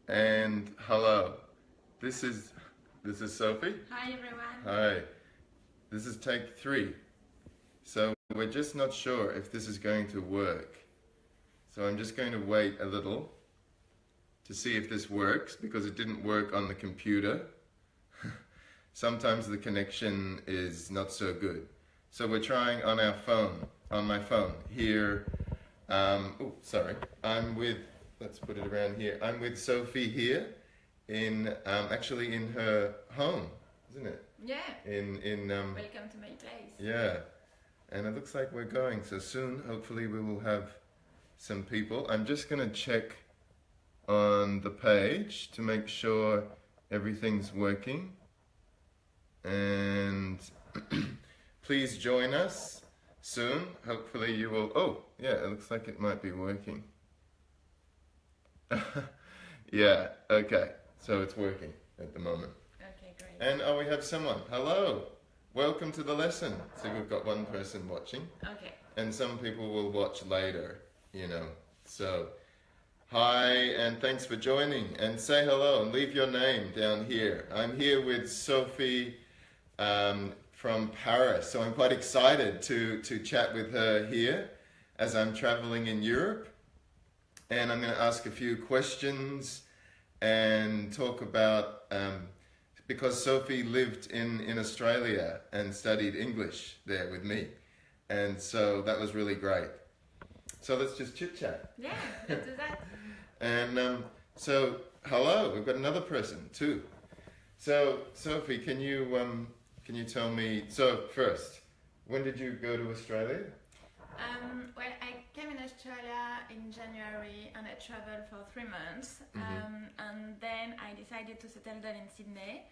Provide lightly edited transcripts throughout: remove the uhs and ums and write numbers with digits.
And hello. This is Sophie. Hi everyone. Hi. This is take 3. So we're just not sure if this is going to work. So I'm just going to wait a little to see if this works because it didn't work on the computer. Sometimes the connection is not so good. So we're trying on our phone, on my phone here. I'm with, let's put it around here. I'm with Sophie here in, actually in her home, isn't it? Yeah. Welcome to my place. Yeah. And it looks like we're going. So soon, hopefully we will have some people. I'm just going to check on the page to make sure everything's working. And please join us soon. Hopefully you will. Oh, yeah, it looks like it might be working. Yeah, okay. So it's working at the moment. Okay, great. And we have someone. Hello. Welcome to the lesson. So we've got one person watching. Okay. And some people will watch later, you know. So, hi, and thanks for joining. And say hello and leave your name down here. I'm here with Sophie from Paris. So I'm quite excited to chat with her here as I'm traveling in Europe. And I'm going to ask a few questions and talk about, because Sophie lived in Australia and studied English there with me. And so that was really great. So let's just chit chat. Yeah, let's do that. And so, hello, we've got another person too. So, Sophie, can you tell me, so first, when did you go to Australia? Well, I came in Australia in January and I traveled for 3 months. And then I decided to settle down in Sydney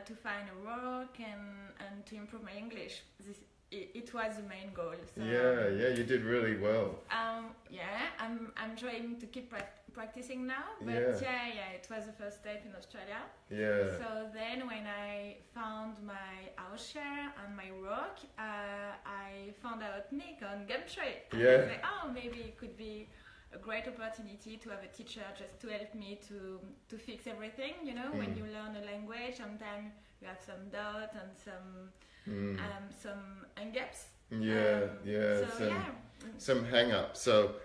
to find a work and to improve my English. It was the main goal. So, yeah, you did really well. Yeah, I'm trying to keep practicing now, but yeah, it was the first step in Australia. Yeah. So then when I found my house share and my work, I found out Nick on Gumtree. And I was like, oh, maybe it could be a great opportunity to have a teacher just to help me to fix everything. You know, when you learn a language, sometimes you have some doubt and some hang-ups. Some hang-ups. So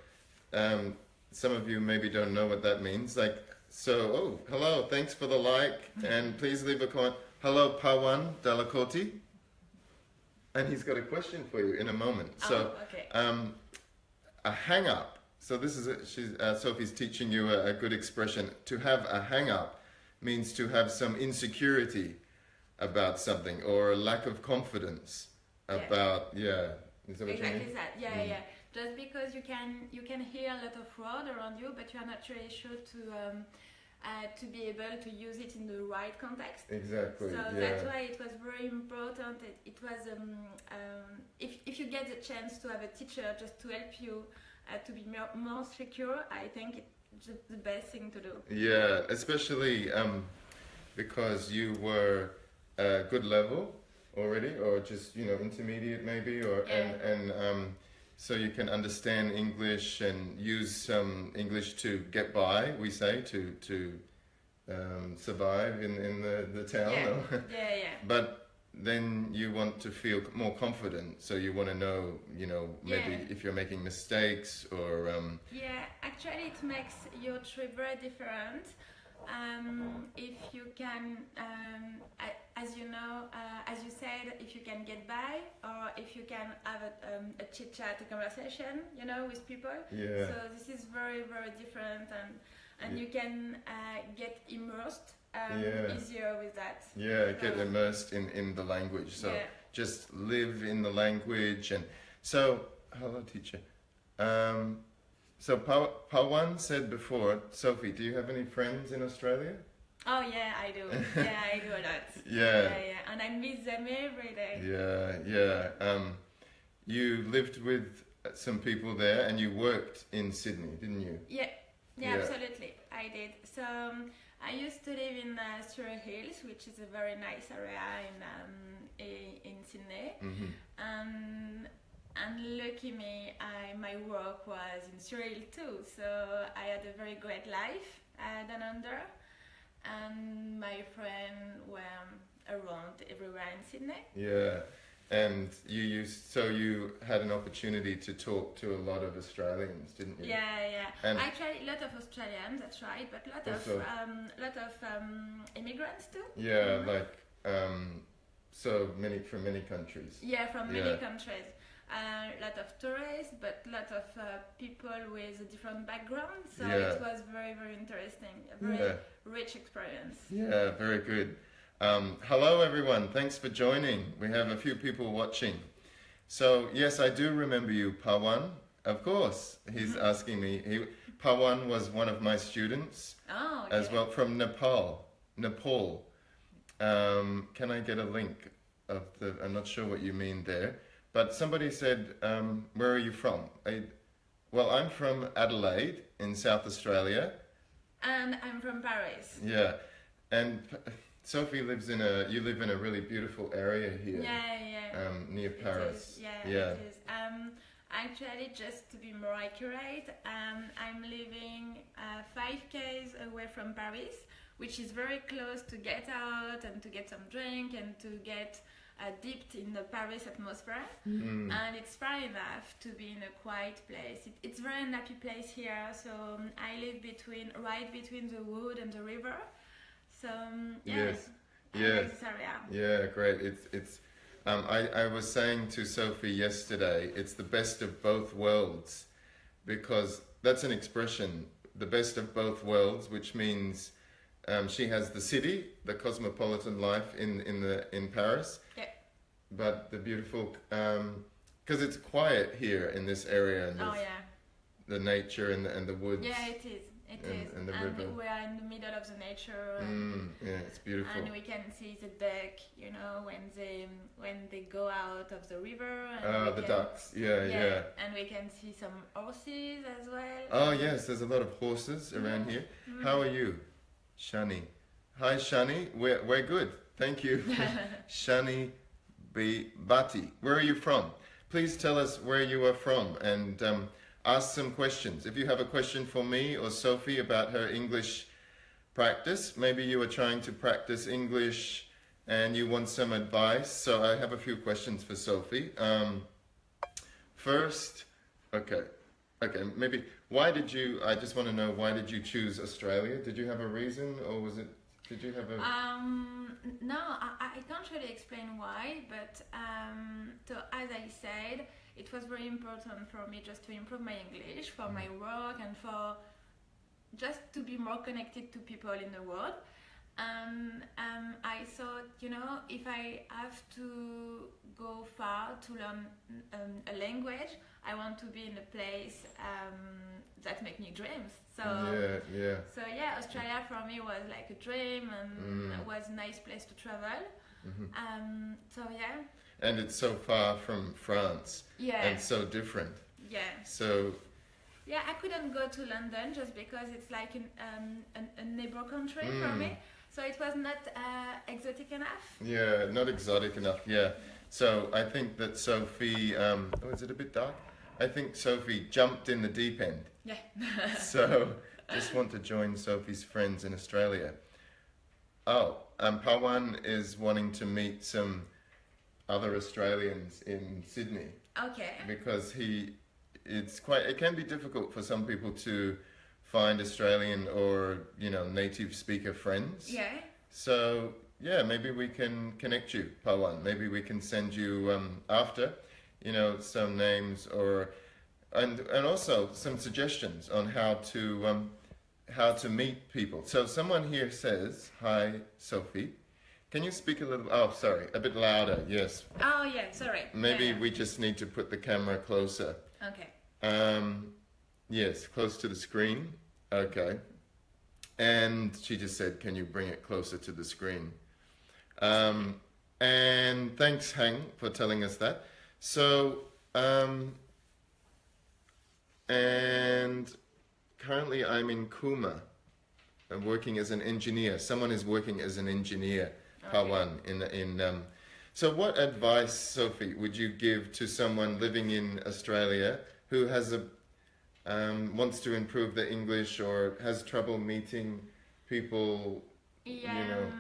some of you maybe don't know what that means. Like, so, oh, hello, thanks for the like, and please leave a comment. Hello, Pawan Dalakoti. And he's got a question for you in a moment. So, okay. A hang-up. So this is, Sophie's teaching you a good expression. To have a hang-up means to have some insecurity about something or a lack of confidence about, is that what you mean? Exactly that, yeah. Just because you can hear a lot of words around you, but you are not really sure to be able to use it in the right context. Exactly. So that's why it was very important. It was if you get the chance to have a teacher just to help you to be more secure, I think it's the best thing to do. Yeah, especially because you were good level already, or just intermediate maybe, or so you can understand English and use some English to get by. We say to survive in the town. Yeah. But then you want to feel more confident, so you want to know, maybe if you're making mistakes or. Yeah, actually, it makes your trip very different. If you can, as you know, as you said, if you can get by, or if you can have a chit-chat, a conversation, with people. Yeah. So this is very, very different, and you can get immersed easier with that. Yeah, get immersed in the language. So just live in the language. And so, hello, teacher. So Pawan said before, Sophie, do you have any friends in Australia? Oh yeah, I do. Yeah, I do a lot. Yeah, and I miss them every day. Yeah. You lived with some people there, and you worked in Sydney, didn't you? Yeah, absolutely, I did. So I used to live in Surrey Hills, which is a very nice area in Sydney, and lucky me, my work was in Surrey too, so I had a very very great life down under, and my friends were around everywhere in Sydney. Yeah, and you had an opportunity to talk to a lot of Australians, didn't you? Yeah. And actually, a lot of Australians, that's right, but lot of immigrants too. Yeah, like so many from many countries. Yeah, from many countries. A lot of tourists, but a lot of people with a different background. So it was very, very interesting. A very rich experience. Yeah, very good. Hello, everyone. Thanks for joining. We have a few people watching. So, yes, I do remember you, Pawan. Of course, he's asking me. Pawan was one of my students as well from Nepal. Can I get a link of the? I'm not sure what you mean there. But somebody said, where are you from? Well, I'm from Adelaide in South Australia. And I'm from Paris. Yeah. And Sophie you live in a really beautiful area here. Yeah. Near Paris. It is. Actually, just to be more accurate, I'm living 5 k's away from Paris, which is very close to get out and to get some drink and to get dipped in the Paris atmosphere, and it's far enough to be in a quiet place. It's a very happy place here, so I live right between the wood and the river. So yes. I like this area. Yeah, great. It's I was saying to Sophie yesterday, it's the best of both worlds, because that's an expression, the best of both worlds, which means she has the city, the cosmopolitan life in Paris, but the beautiful, because it's quiet here in this area, and the nature and the woods. Yeah, it is. And the river. We are in the middle of the nature. Yeah, it's beautiful. And we can see the duck, when they go out of the river. And the ducks. Yeah. And we can see some horses as well. Oh yes, there's a lot of horses around here. How are you? Shani. Hi Shani, we're good, thank you. Shani B. Bhatti, where are you from? Please tell us where you are from and ask some questions. If you have a question for me or Sophie about her English practice, maybe you are trying to practice English and you want some advice, so I have a few questions for Sophie. First, okay, maybe I just want to know, why did you choose Australia? Did you have a reason, or did you have a... No, I can't really explain why, but so as I said, it was very important for me just to improve my English for my work and for just to be more connected to people in the world. I thought, if I have to go far to learn a language, I want to be in a place that makes me dreams. So Australia for me was like a dream, and it was a nice place to travel. And it's so far from France. And so different. So I couldn't go to London just because it's like a neighbor country for me. So it was not exotic enough. Yeah, not exotic enough, So I think that Sophie, is it a bit dark? I think Sophie jumped in the deep end. Yeah. So just want to join Sophie's friends in Australia. Pawan is wanting to meet some other Australians in Sydney. Okay. Because it can be difficult for some people to find Australian or native speaker friends. Yeah. So maybe we can connect you, Pawan. Maybe we can send you after, some names and also some suggestions on how to meet people. So someone here says, "Hi, Sophie. Can you speak a bit louder?" Yes. Oh yeah, sorry. Maybe we just need to put the camera closer. Okay. Yes, close to the screen. Okay. And she just said, "Can you bring it closer to the screen?" And thanks, Hang, for telling us that. So, and currently I'm in Cooma. I'm working as an engineer. Someone is working as an engineer, Pawan, So what advice, Sophie, would you give to someone living in Australia who has wants to improve their English or has trouble meeting people, Yeah, you know.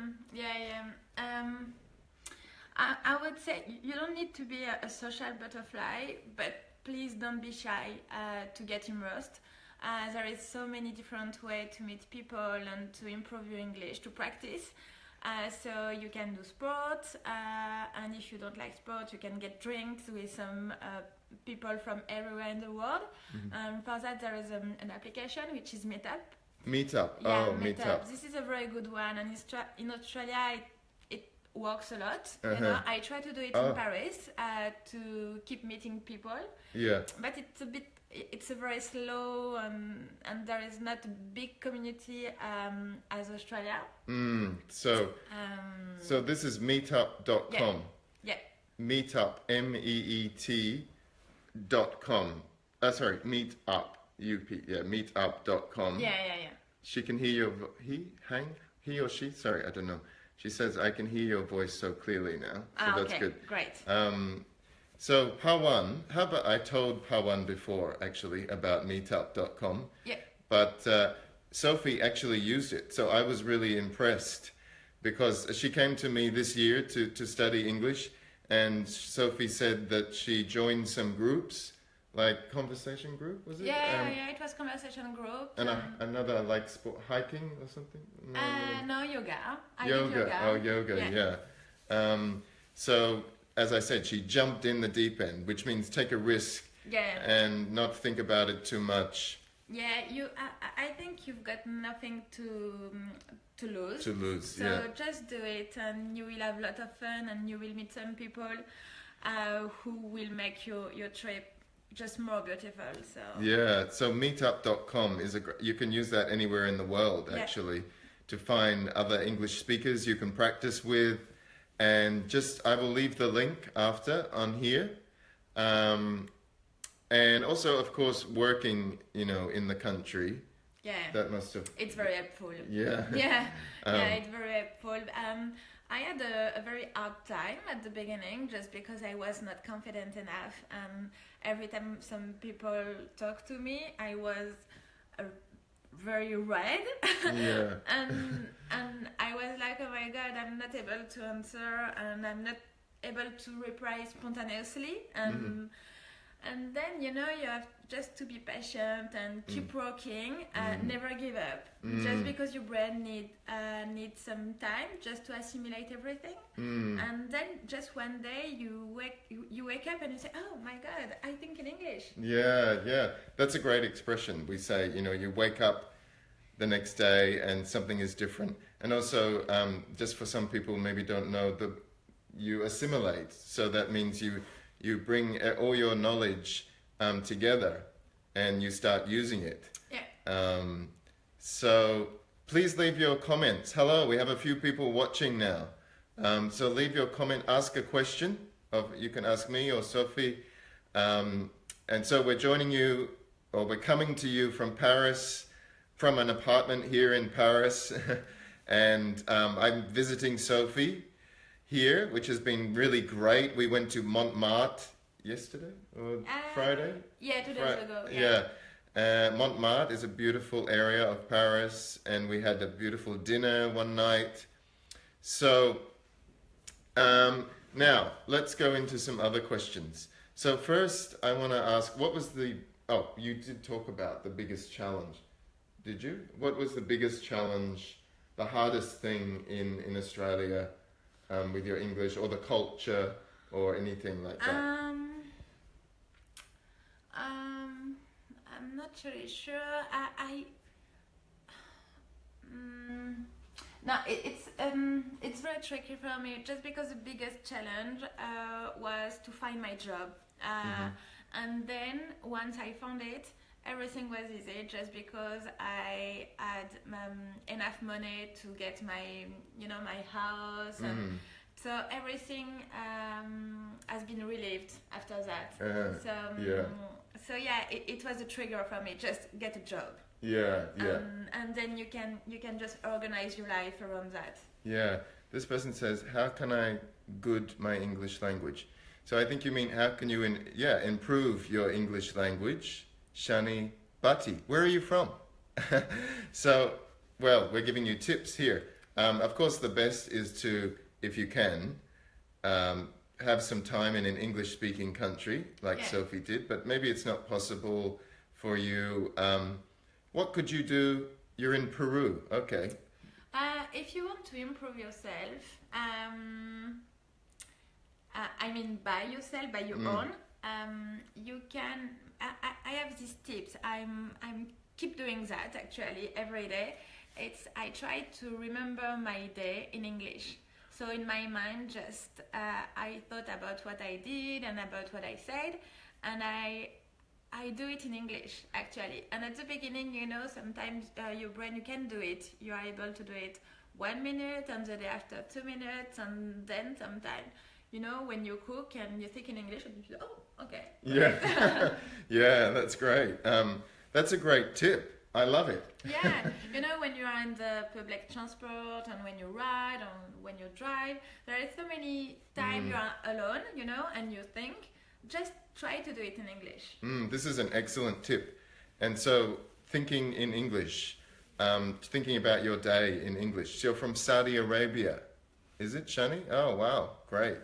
I would say you don't need to be a social butterfly, but please don't be shy to get immersed. There is so many different ways to meet people and to improve your English, to practice. So you can do sports, and if you don't like sports, you can get drinks with some people from everywhere in the world. For that, there is an application which is Meetup. Meetup. Yeah, Oh, Meetup. This is a very good one, and in Australia it works a lot. You know, I try to do it in Paris to keep meeting people. Yeah. But it's a very slow and there is not a big community as Australia. So this is meetup.com. Yeah. Meetup, MEET.com. Sorry, meetup, UP. Yeah, meetup.com. Yeah. She can hear your he or she? Sorry, I don't know. She says I can hear your voice so clearly now. So that's okay, good. Great. So Pawan, how about I told Pawan before actually about meetup.com. Yeah. But Sophie actually used it. So I was really impressed because she came to me this year to study English, and Sophie said that she joined some groups, like conversation group, was it? Yeah, it was conversation group. And another like sport, hiking or something? No, yoga. Yoga. Oh, yoga, yeah. So as I said, she jumped in the deep end, which means take a risk and not think about it too much. Yeah, I think you've got nothing to lose. So just do it, and you will have a lot of fun, and you will meet some people who will make your trip just more beautiful. So meetup.com is you can use that anywhere in the world actually to find other English speakers you can practice with. And I will leave the link after on here. And also, of course, working, in the country. Yeah. That must have... It's very helpful. Yeah. Yeah, it's very helpful. I had a very hard time at the beginning just because I was not confident enough. Every time some people talk to me, I was very red. Yeah. and I was like, oh my God, I'm not able to answer, and I'm not able to reply spontaneously. And then, you have just to be patient and keep working, never give up. Just because your brain needs some time just to assimilate everything. And then just one day you wake up and you say, oh my God, I think in English. Yeah. That's a great expression. We say, you wake up the next day and something is different. And also, just for some people maybe don't know, you assimilate. So that means you bring all your knowledge together and you start using it. Yeah. So please leave your comments. Hello, we have a few people watching now. So leave your comment, ask a question. You can ask me or Sophie. And so we're coming to you from Paris, from an apartment here in Paris. And I'm visiting Sophie here, which has been really great. We went to Montmartre yesterday or Friday? Yeah, 2 days ago. Yeah. Montmartre is a beautiful area of Paris, and we had a beautiful dinner one night. So now let's go into some other questions. So first I want to ask, you did talk about the biggest challenge. Did you? What was the biggest challenge, the hardest thing in Australia with your English, or the culture, or anything like that? I'm not really sure. No, it's very tricky for me, just because the biggest challenge was to find my job. And then once I found it, everything was easy, just because I had enough money to get my house, and so everything has been relieved after that. So it was a trigger for me. Just get a job. Yeah. And then you can just organize your life around that. Yeah. This person says, how can I good my English language? So I think you mean, how can you improve your English language? Shani Bati. Where are you from? So, well, we're giving you tips here. Of course, the best is to, if you can, have some time in an English-speaking country, like Sophie did, but maybe it's not possible for you. What could you do? You're in Peru, okay. If you want to improve yourself, I mean by yourself, by your own, you can. I have these tips. I'm keep doing that actually every day. I try to remember my day in English. So in my mind, just I thought about what I did and about what I said, and I do it in English actually. And at the beginning, you know, sometimes your brain, you can do it. You are able to do it 1 minute, and the day after 2 minutes, and then sometimes, you know, when you cook and you think in English, and you say, oh, okay. Yeah, yeah, that's great. That's a great tip. I love it. Yeah, you know, when you are in the public transport and when you ride or when you drive, there are so many times you are alone, you know, and you think, just try to do it in English. This is an excellent tip. And so, thinking in English, thinking about your day in English. So you're from Saudi Arabia, is it, Shani? Oh, wow, great.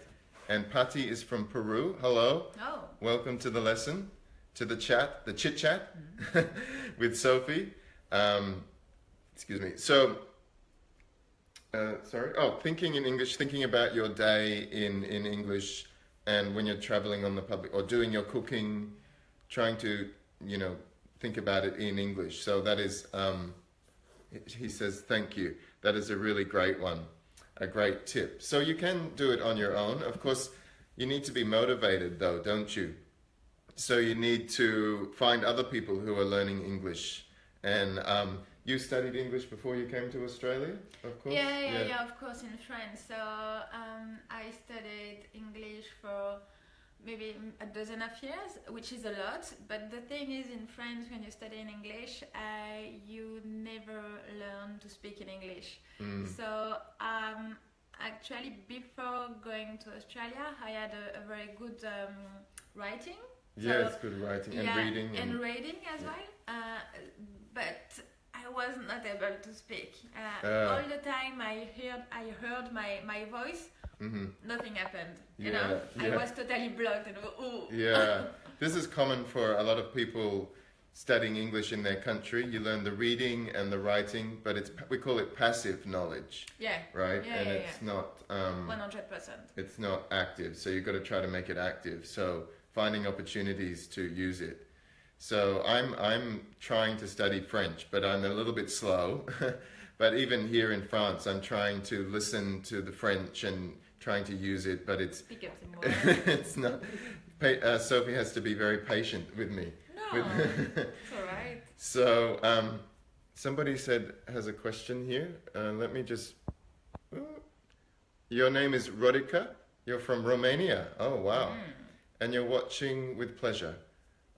And Patti is from Peru. Hello. Oh. Welcome to the lesson. To the chat, the chit chat with Sophie. Excuse me. So, sorry. Oh, thinking in English, thinking about your day in English, and when you're traveling on the public or doing your cooking, trying to, you know, think about it in English. So that is, he says, thank you. That is a really great one, a great tip. So you can do it on your own. Of course, you need to be motivated though, don't you? So you need to find other people who are learning English. And you studied English before you came to Australia, of course? Yeah, of course, in France. So I studied English for maybe a dozen of years, which is a lot. But the thing is, in France, when you study in English, you never learn to speak in English. So actually, before going to Australia, I had a very good writing. Yes, good writing and reading. And reading as well. But I was not able to speak. All the time I heard my voice, nothing happened. You know? I was totally blocked. And yeah, this is common for a lot of people studying English in their country. You learn the reading and the writing, but we call it passive knowledge. Yeah. Right? It's not... 100%. It's not active, so you've got to try to make it active. So finding opportunities to use it. So I'm trying to study French, but I'm a little bit slow. But even here in France, I'm trying to listen to the French and trying to use it, but it's... Speak up some more. It's not... Sophie has to be very patient with me. No, it's all right. So, somebody has a question here. Let me just... Your name is Rodica. You're from Romania. Oh, wow. And you're watching with pleasure.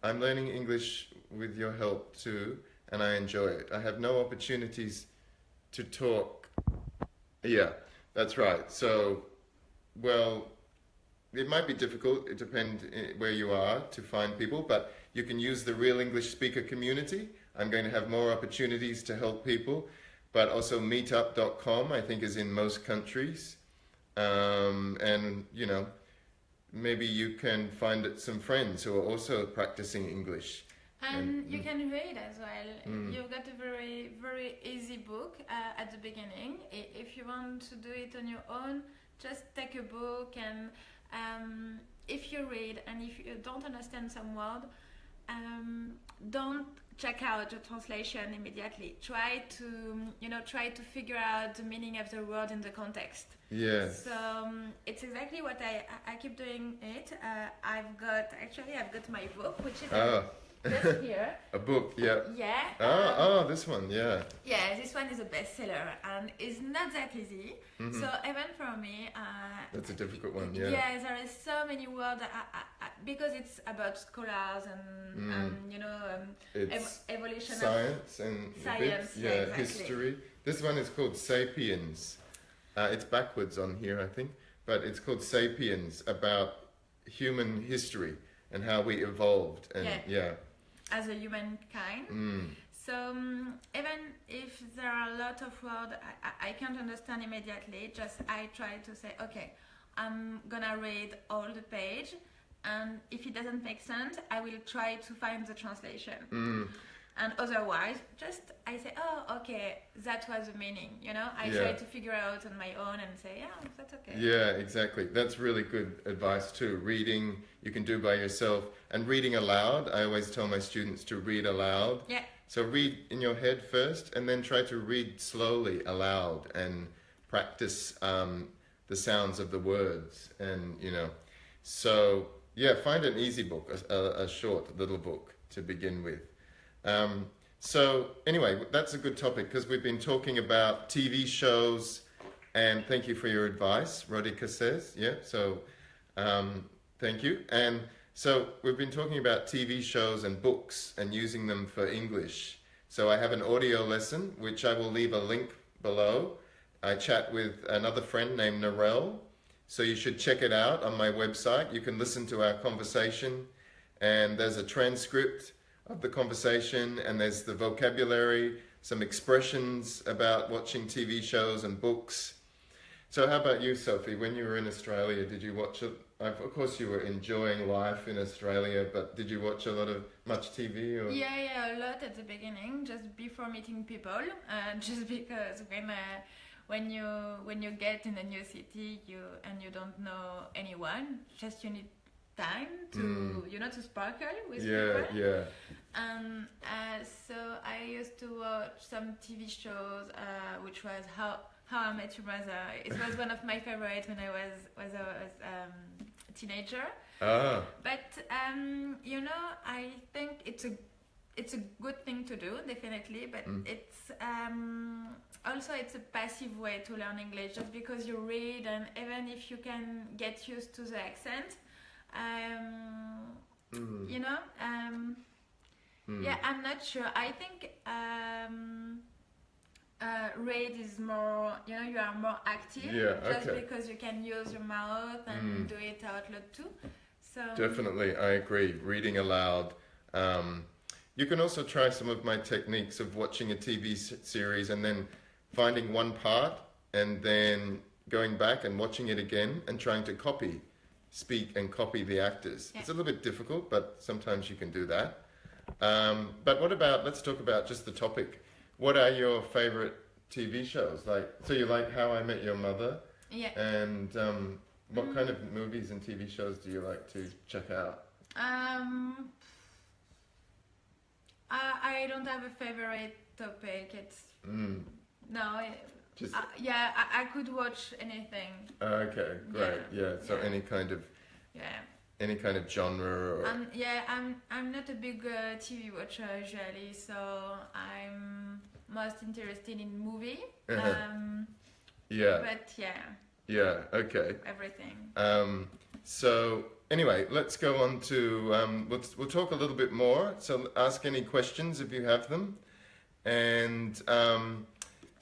I'm learning English with your help too, and I enjoy it. I have no opportunities to talk. Yeah, that's right. So, well, it might be difficult. It depends where you are to find people, but you can use the Real English Speaker community. I'm going to have more opportunities to help people, but also meetup.com, I think, is in most countries. And, you know, maybe you can find some friends who are also practicing English. And you can read as well. You've got a very, very easy book at the beginning. If you want to do it on your own, just take a book, and if you read and if you don't understand some word, don't check out the translation immediately. Try to figure out the meaning of the word in the context. Yes. So it's exactly what I keep doing it. I've got my book, which is just here. A book, yeah. Yeah. This one, yeah. Yeah, this one is a bestseller and it's not that easy. So even for me, that's a difficult one. Yeah. Yeah, there are so many words because it's about scholars and it's evolution science of and science. Yeah, exactly. History. This one is called Sapiens. It's backwards on here, I think, but it's called Sapiens, about human history and how we evolved. And yeah. as a humankind. So even if there are a lot of words I can't understand immediately, just I try to say, okay, I'm gonna read all the page, and if it doesn't make sense, I will try to find the translation. And otherwise, just I say, oh, okay, that was the meaning, you know? I try to figure out on my own and say, yeah, that's okay. Yeah, exactly. That's really good advice too. Reading, you can do by yourself. And reading aloud, I always tell my students to read aloud. Yeah. So read in your head first, and then try to read slowly aloud and practice the sounds of the words. And, you know, so, yeah, find an easy book, a short little book to begin with. So anyway, that's a good topic because we've been talking about TV shows, and thank you for your advice, Rodika says. Yeah, so thank you. And so we've been talking about TV shows and books and using them for English. So I have an audio lesson, which I will leave a link below. I chat with another friend named Narelle, so you should check it out on my website. You can listen to our conversation, and there's a transcript of the conversation, and there's the vocabulary, some expressions about watching TV shows and books. So how about you, Sophie? When you were in Australia, did you watch it? Of course you were enjoying life in Australia, but did you watch much TV? Or? Yeah, a lot at the beginning, just before meeting people, just because when you get in a new city, you don't know anyone, just you need time to to sparkle with people. Yeah. And so I used to watch some TV shows, which was How I Met Your Mother. It was one of my favorites when I was a teenager. But I think it's a good thing to do, definitely. But it's also it's a passive way to learn English, just because you read, and even if you can get used to the accent. Yeah, I'm not sure. I think read is more, you are more active, just because you can use your mouth and do it out loud too. So definitely, I agree. Reading aloud. You can also try some of my techniques of watching a TV series and then finding one part and then going back and watching it again and trying to speak and copy the actors. It's a little bit difficult, but sometimes you can do that. But let's talk about just the topic. What are your favorite TV shows? So you like How I Met Your Mother? Yeah. And what kind of movies and TV shows do you like to check out? I don't have a favorite topic. It's I could watch anything. Okay, great. Yeah, so any kind of genre. Or... I'm not a big TV watcher usually, so I'm most interested in movie. Yeah, okay. Everything. So anyway, let's go on to we'll talk a little bit more. So ask any questions if you have them, and.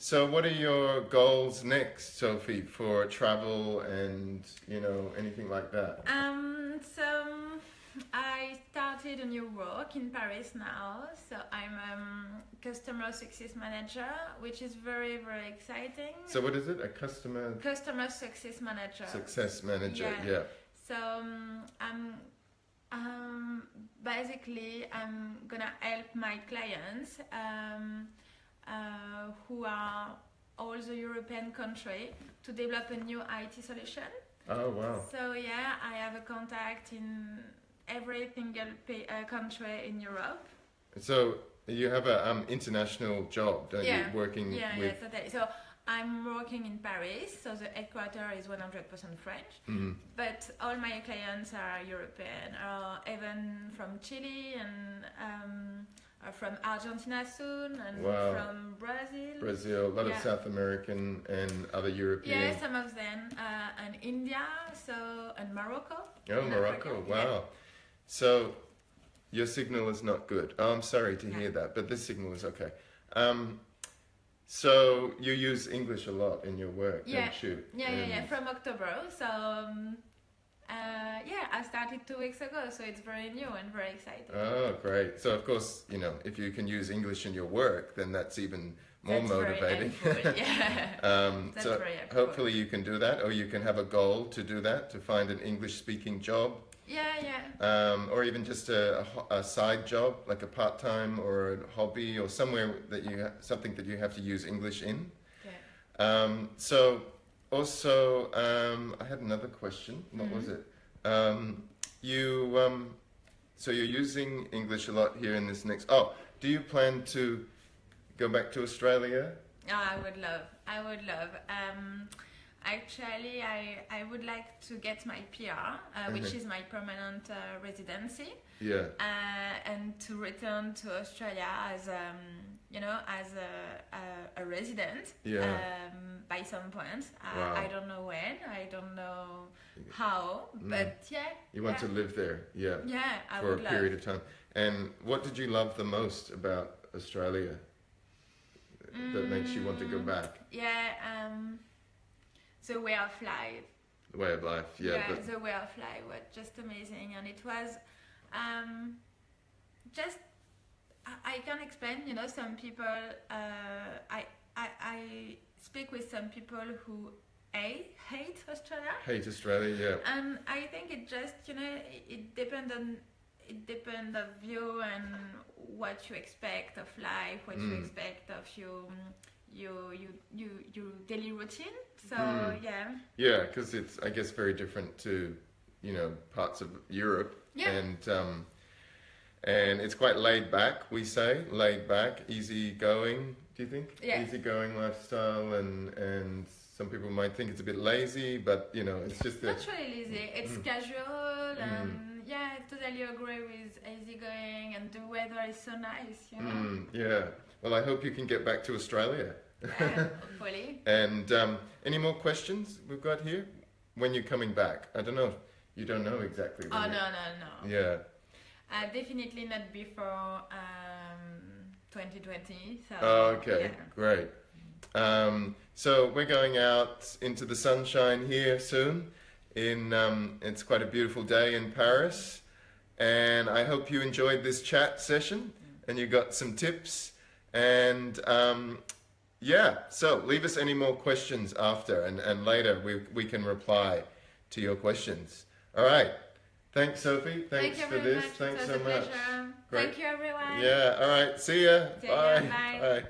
So what are your goals next, Sophie, for travel and, anything like that? So I started a new work in Paris now. So I'm a customer success manager, which is very, very exciting. So what is it? A customer success manager. Success manager, yeah. So basically I'm gonna help my clients who are all the European countries to develop a new IT solution. Oh, wow. So I have a contact in every single country in Europe. So you have an international job, don't you? Working with... Yeah, totally. So I'm working in Paris, so the headquarters is 100% French, but all my clients are European, or even from Chile and from Argentina soon, and from Brazil. A lot of South American and other European. Yeah, some of them, and India, and Morocco. Oh, Morocco! Africa. Wow. Yeah. So your signal is not good. Oh, I'm sorry to hear that, but this signal is okay. So you use English a lot in your work, don't you? Yeah. From October. So Yeah, I started 2 weeks ago, so it's very new and very exciting. Oh, great. So, of course, you know, if you can use English in your work, then that's even more motivating. Very helpful, yeah. That's so very helpful. hopefully you can do that, or you can have a goal to do that, to find an English-speaking job. Yeah. Or even just a side job, like a part-time or a hobby, or somewhere that something that you have to use English in. Yeah. So also, I had another question. What was it? So you're using English a lot here in this next. Oh, do you plan to go back to Australia? Oh, I would love. Actually, I would like to get my PR, which is my permanent residency. Yeah. And to return to Australia as a resident. Yeah. By some point. Wow. I don't know when. I don't know how. But yeah. You want to live there? Yeah. Yeah, I for would a period of time. And what did you love the most about Australia that makes you want to go back? Yeah. The way of life. The way of life, yeah. The way of life was just amazing, and it was just I can't explain. You know, some people. I speak with some people who hate Australia. Hate Australia, yeah. And I think it just it depends of you and what you expect of life, what you expect of your daily routine. So yeah. Yeah, because it's, I guess, very different to parts of Europe. Yeah. And it's quite laid back. We say laid back, easy going. Do you think? Yeah. Easy going lifestyle, and some people might think it's a bit lazy, but it's just not really lazy. It's casual, and yeah, I totally agree with easygoing, and the weather is so nice. Yeah. Well, I hope you can get back to Australia. Yeah, hopefully. And any more questions we've got here? When you're coming back? I don't know. You don't know exactly. Oh no. Yeah. Definitely not before 2020. So, okay, yeah. Great. So we're going out into the sunshine here soon. It's quite a beautiful day in Paris, and I hope you enjoyed this chat session and you got some tips. And so leave us any more questions after, and later we can reply to your questions. All right. Thanks, Sophie. Thanks for this. Thanks so much. Thank you, everyone. Yeah. All right. See ya. See Bye. ya. Bye. Bye.